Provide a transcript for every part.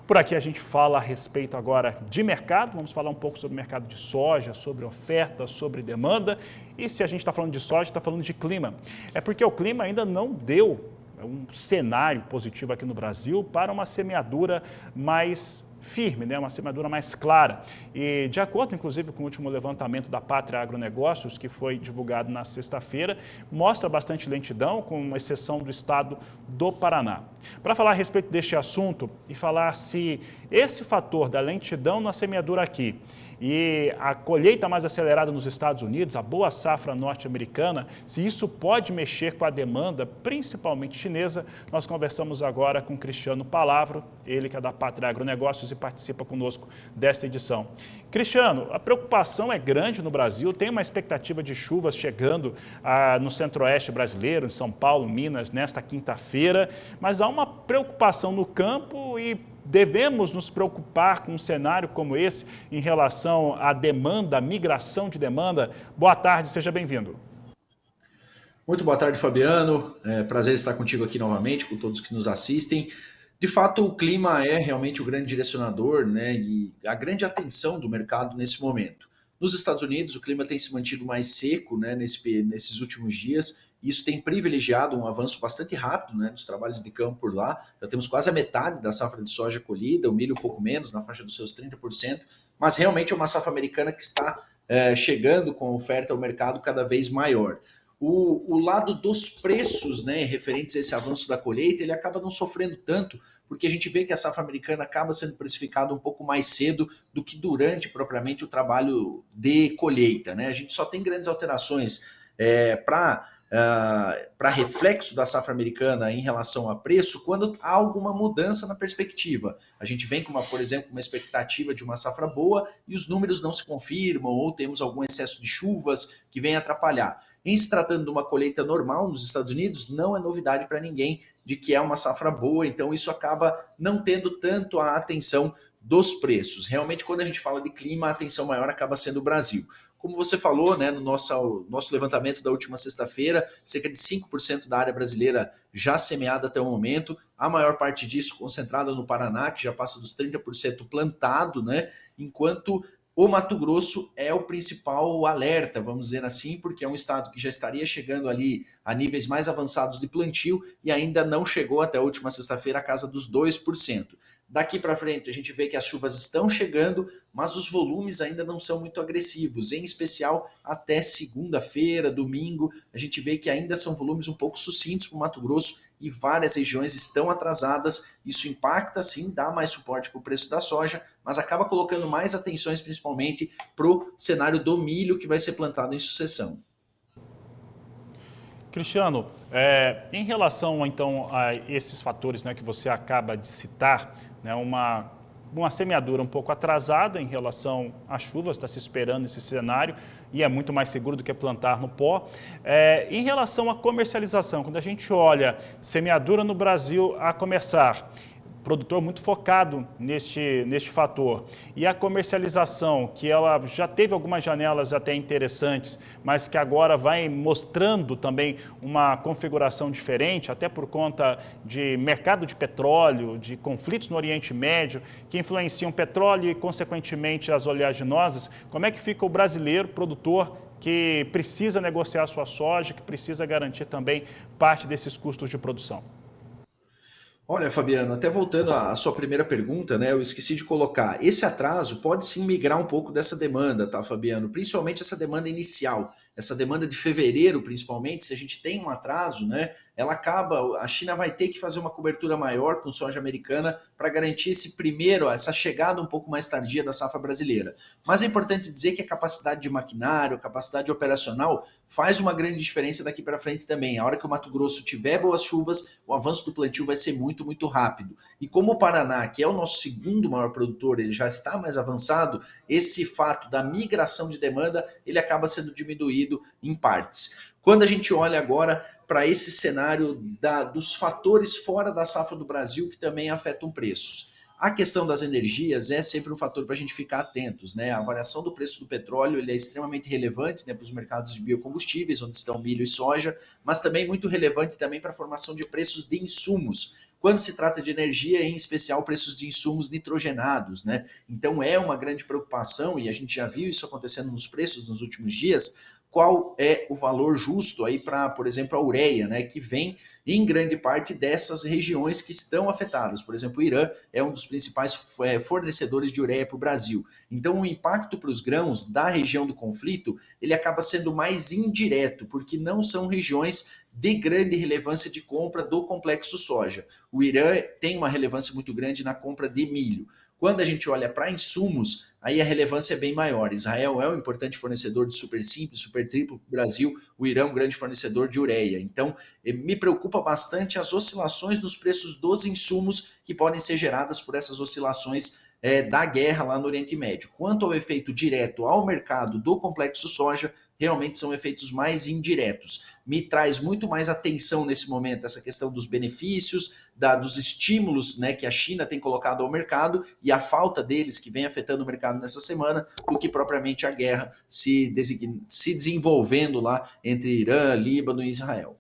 Por aqui a gente fala a respeito agora de mercado, vamos falar um pouco sobre o mercado de soja, sobre oferta, sobre demanda. E se a gente está falando de soja, está falando de clima. É porque o clima ainda não deu um cenário positivo aqui no Brasil para uma semeadura mais firme, né? Uma semeadura mais clara. E de acordo, inclusive, com o último levantamento da Pátria Agronegócios, que foi divulgado na sexta-feira, mostra bastante lentidão, com exceção do estado do Paraná. Para falar a respeito deste assunto e falar se esse fator da lentidão na semeadura aqui e a colheita mais acelerada nos Estados Unidos, a boa safra norte-americana, se isso pode mexer com a demanda, principalmente chinesa, nós conversamos agora com Cristiano Palavro, ele que é da Pátria Agronegócios e participa conosco desta edição. Cristiano, a preocupação é grande no Brasil, tem uma expectativa de chuvas chegando no centro-oeste brasileiro, em São Paulo, Minas, nesta quinta-feira, mas há uma preocupação no campo e devemos nos preocupar com um cenário como esse em relação à demanda, à migração de demanda? Boa tarde, seja bem-vindo. Muito boa tarde, Fabiano. Prazer estar contigo aqui novamente, com todos que nos assistem. De fato, o clima é realmente o grande direcionador, né, e a grande atenção do mercado nesse momento. Nos Estados Unidos, o clima tem se mantido mais seco, né, nesses últimos dias. Isso tem privilegiado um avanço bastante rápido, né, dos trabalhos de campo por lá. Já temos quase a metade da safra de soja colhida, o milho um pouco menos, na faixa dos seus 30%, mas realmente é uma safra americana que está chegando com oferta ao mercado cada vez maior. O lado dos preços, né, referentes a esse avanço da colheita, ele acaba não sofrendo tanto, porque a gente vê que a safra americana acaba sendo precificada um pouco mais cedo do que durante propriamente o trabalho de colheita, né? A gente só tem grandes alterações para reflexo da safra americana em relação a preço quando há alguma mudança na perspectiva. A gente vem com, por exemplo, uma expectativa de uma safra boa e os números não se confirmam ou temos algum excesso de chuvas que vem atrapalhar. Em se tratando de uma colheita normal nos Estados Unidos, não é novidade para ninguém de que é uma safra boa, então isso acaba não tendo tanto a atenção dos preços. Realmente, quando a gente fala de clima, a atenção maior acaba sendo o Brasil. Como você falou, né, no nosso levantamento da última sexta-feira, cerca de 5% da área brasileira já semeada até o momento, a maior parte disso concentrada no Paraná, que já passa dos 30% plantado, né, enquanto o Mato Grosso é o principal alerta, vamos dizer assim, porque é um estado que já estaria chegando ali a níveis mais avançados de plantio e ainda não chegou até a última sexta-feira a casa dos 2%. Daqui para frente a gente vê que as chuvas estão chegando, mas os volumes ainda não são muito agressivos, em especial até segunda-feira, domingo, a gente vê que ainda são volumes um pouco sucintos para o Mato Grosso e várias regiões estão atrasadas. Isso impacta sim, dá mais suporte para o preço da soja, mas acaba colocando mais atenções principalmente para o cenário do milho que vai ser plantado em sucessão. Cristiano, em relação então a esses fatores, né, que você acaba de citar, né, uma semeadura um pouco atrasada em relação às chuvas, está se esperando esse cenário e é muito mais seguro do que plantar no pó. Em relação à comercialização, quando a gente olha semeadura no Brasil a começar, produtor muito focado neste fator. E a comercialização, que ela já teve algumas janelas até interessantes, mas que agora vai mostrando também uma configuração diferente, até por conta de mercado de petróleo, de conflitos no Oriente Médio, que influenciam o petróleo e, consequentemente, as oleaginosas. Como é que fica o brasileiro produtor que precisa negociar sua soja, que precisa garantir também parte desses custos de produção? Olha, Fabiano, até voltando à sua primeira pergunta, né? Eu esqueci de colocar. Esse atraso pode sim migrar um pouco dessa demanda, tá, Fabiano? Principalmente essa demanda inicial, essa demanda de fevereiro, principalmente, se a gente tem um atraso, né? Ela acaba, a China vai ter que fazer uma cobertura maior com soja americana para garantir essa chegada um pouco mais tardia da safra brasileira. Mas é importante dizer que a capacidade de maquinário, a capacidade operacional faz uma grande diferença daqui para frente também. A hora que o Mato Grosso tiver boas chuvas, o avanço do plantio vai ser muito rápido. E como o Paraná, que é o nosso segundo maior produtor, ele já está mais avançado, esse fato da migração de demanda, ele acaba sendo diminuído em partes. Quando a gente olha agora para esse cenário dos fatores fora da safra do Brasil que também afetam preços. A questão das energias é sempre um fator para a gente ficar atentos, né? A variação do preço do petróleo ele é extremamente relevante, né, para os mercados de biocombustíveis, onde estão milho e soja, mas também muito relevante também para a formação de preços de insumos. quando se trata de energia, em especial preços de insumos nitrogenados, né? Então é uma grande preocupação, e a gente já viu isso acontecendo nos preços nos últimos dias, qual é o valor justo aí para, por exemplo, a ureia, né, que vem em grande parte dessas regiões que estão afetadas. Por exemplo, o Irã é um dos principais fornecedores de ureia para o Brasil. Então, o impacto para os grãos da região do conflito, ele acaba sendo mais indireto, porque não são regiões de grande relevância de compra do complexo soja. O Irã tem uma relevância muito grande na compra de milho. Quando a gente olha para insumos, aí a relevância é bem maior. Israel é um importante fornecedor de super simples, super triplo para o Brasil, o Irã é um grande fornecedor de ureia. Então, me preocupa bastante as oscilações nos preços dos insumos que podem ser geradas por essas oscilações da guerra lá no Oriente Médio. Quanto ao efeito direto ao mercado do complexo soja, realmente são efeitos mais indiretos. Me traz muito mais atenção nesse momento essa questão dos benefícios, dos estímulos, né, que a China tem colocado ao mercado e a falta deles que vem afetando o mercado nessa semana, do que propriamente a guerra se desenvolvendo lá entre Irã, Líbano e Israel.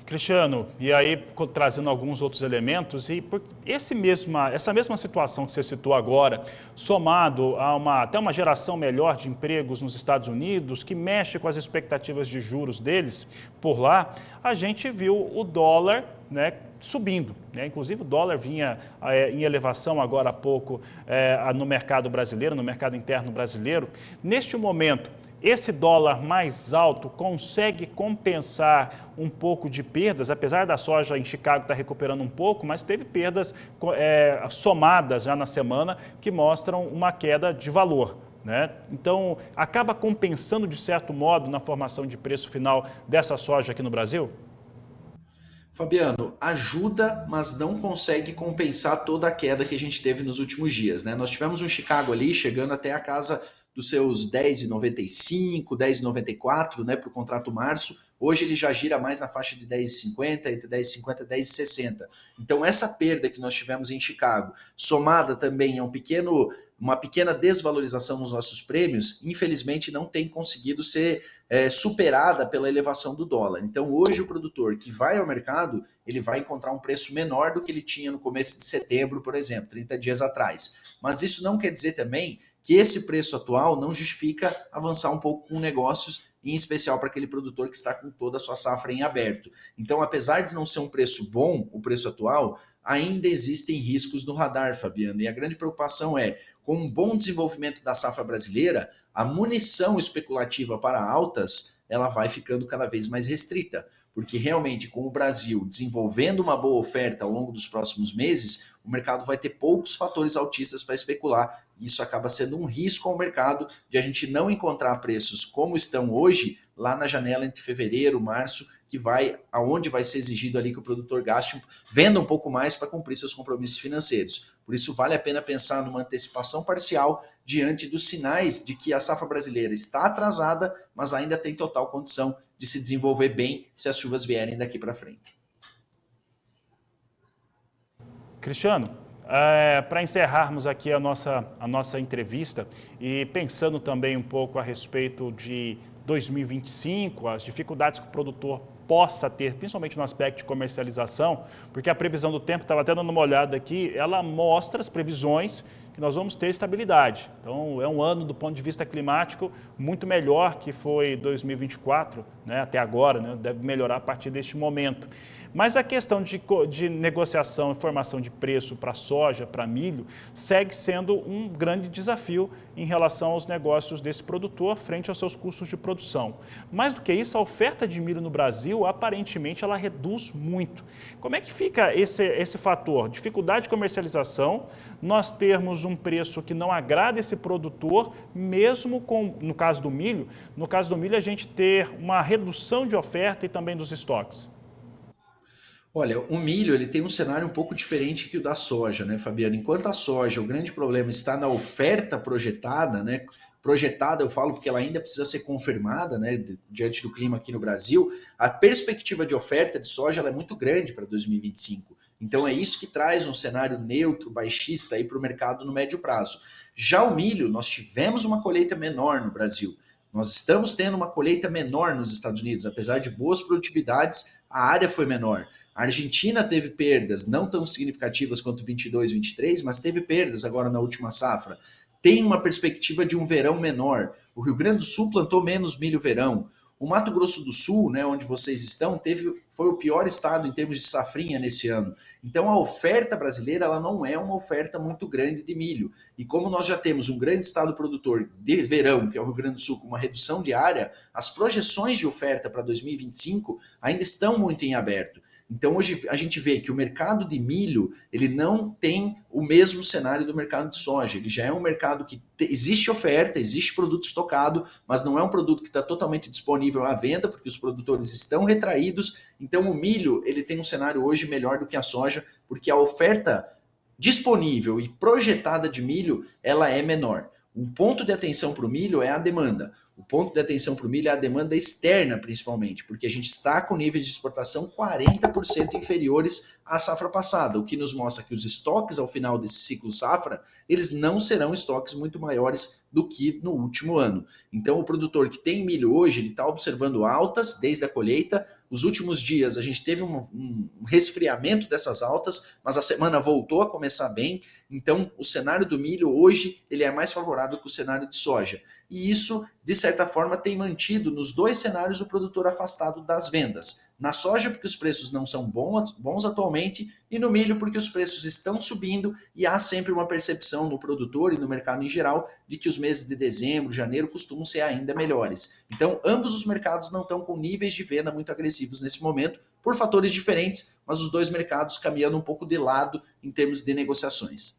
Cristiano, e aí trazendo alguns outros elementos, e essa mesma situação que você citou agora, somado a até uma geração melhor de empregos nos Estados Unidos, que mexe com as expectativas de juros deles por lá, a gente viu o dólar, né, subindo, né? Inclusive o dólar vinha em elevação agora há pouco no mercado brasileiro, no mercado interno brasileiro. Neste momento, esse dólar mais alto consegue compensar um pouco de perdas, apesar da soja em Chicago estar recuperando um pouco, mas teve perdas somadas já na semana que mostram uma queda de valor, né? Então, acaba compensando de certo modo na formação de preço final dessa soja aqui no Brasil? Fabiano, ajuda, mas não consegue compensar toda a queda que a gente teve nos últimos dias, né? Nós tivemos um Chicago ali chegando até a casa dos seus 10,95, 10,94, né, para o contrato março. Hoje ele já gira mais na faixa de 10,50, entre 10,50 e 10,60. Então essa perda que nós tivemos em Chicago, somada também a uma pequena desvalorização nos nossos prêmios, infelizmente não tem conseguido ser superada pela elevação do dólar. Então hoje o produtor que vai ao mercado, ele vai encontrar um preço menor do que ele tinha no começo de setembro, por exemplo, 30 dias atrás. Mas isso não quer dizer também que esse preço atual não justifica avançar um pouco com negócios, em especial para aquele produtor que está com toda a sua safra em aberto. Então, apesar de não ser um preço bom, o preço atual, ainda existem riscos no radar, Fabiano. E a grande preocupação é, com um bom desenvolvimento da safra brasileira, a munição especulativa para altas, ela vai ficando cada vez mais restrita. Porque realmente, com o Brasil desenvolvendo uma boa oferta ao longo dos próximos meses, o mercado vai ter poucos fatores altistas para especular. E isso acaba sendo um risco ao mercado de a gente não encontrar preços como estão hoje, lá na janela entre fevereiro, março, aonde vai ser exigido ali que o produtor venda um pouco mais para cumprir seus compromissos financeiros. Por isso vale a pena pensar numa antecipação parcial diante dos sinais de que a safra brasileira está atrasada, mas ainda tem total condição de se desenvolver bem se as chuvas vierem daqui para frente. Cristiano, para encerrarmos aqui a nossa entrevista e pensando também um pouco a respeito de 2025, as dificuldades que o produtor possa ter, principalmente no aspecto de comercialização, porque a previsão do tempo, estava até dando uma olhada aqui, ela mostra as previsões que nós vamos ter estabilidade. Então, é um ano, do ponto de vista climático, muito melhor que foi 2024, né, até agora, né, deve melhorar a partir deste momento. Mas a questão de negociação e formação de preço para soja, para milho, segue sendo um grande desafio em relação aos negócios desse produtor frente aos seus custos de produção. Mais do que isso, a oferta de milho no Brasil, aparentemente, ela reduz muito. Como é que fica esse fator? Dificuldade de comercialização, nós termos um preço que não agrada esse produtor, mesmo no caso do milho, a gente ter uma redução de oferta e também dos estoques. Olha, o milho ele tem um cenário um pouco diferente que o da soja, né, Fabiano? Enquanto a soja, o grande problema está na oferta projetada, né? Projetada, eu falo porque ela ainda precisa ser confirmada, né, diante do clima aqui no Brasil. A perspectiva de oferta de soja ela é muito grande para 2025. Então é isso que traz um cenário neutro, baixista aí para o mercado no médio prazo. Já o milho, nós tivemos uma colheita menor no Brasil. Nós estamos tendo uma colheita menor nos Estados Unidos, apesar de boas produtividades, a área foi menor. A Argentina teve perdas, não tão significativas quanto 22, 23, mas teve perdas agora na última safra. Tem uma perspectiva de um verão menor. O Rio Grande do Sul plantou menos milho verão. O Mato Grosso do Sul, né, onde vocês estão, foi o pior estado em termos de safrinha nesse ano. Então a oferta brasileira ela não é uma oferta muito grande de milho. E como nós já temos um grande estado produtor de verão, que é o Rio Grande do Sul, com uma redução de área, as projeções de oferta para 2025 ainda estão muito em aberto. Então hoje a gente vê que o mercado de milho ele não tem o mesmo cenário do mercado de soja. Ele já é um mercado que existe oferta, existe produto estocado, mas não é um produto que está totalmente disponível à venda, porque os produtores estão retraídos. Então o milho ele tem um cenário hoje melhor do que a soja, porque a oferta disponível e projetada de milho ela é menor. Um ponto de atenção para o milho é a demanda. O ponto de atenção para o milho é a demanda externa, principalmente, porque a gente está com níveis de exportação 40% inferiores à safra passada, o que nos mostra que os estoques ao final desse ciclo safra, eles não serão estoques muito maiores do que no último ano. Então, o produtor que tem milho hoje, ele está observando altas desde a colheita. Os últimos dias a gente teve um resfriamento dessas altas, mas a semana voltou a começar bem. Então, o cenário do milho hoje ele é mais favorável que o cenário de soja. E isso, de certa forma, tem mantido nos dois cenários o produtor afastado das vendas. Na soja, porque os preços não são bons atualmente, e no milho, porque os preços estão subindo e há sempre uma percepção no produtor e no mercado em geral de que os meses de dezembro, janeiro costumam ser ainda melhores. Então, ambos os mercados não estão com níveis de venda muito agressivos nesse momento, por fatores diferentes, mas os dois mercados caminhando um pouco de lado em termos de negociações.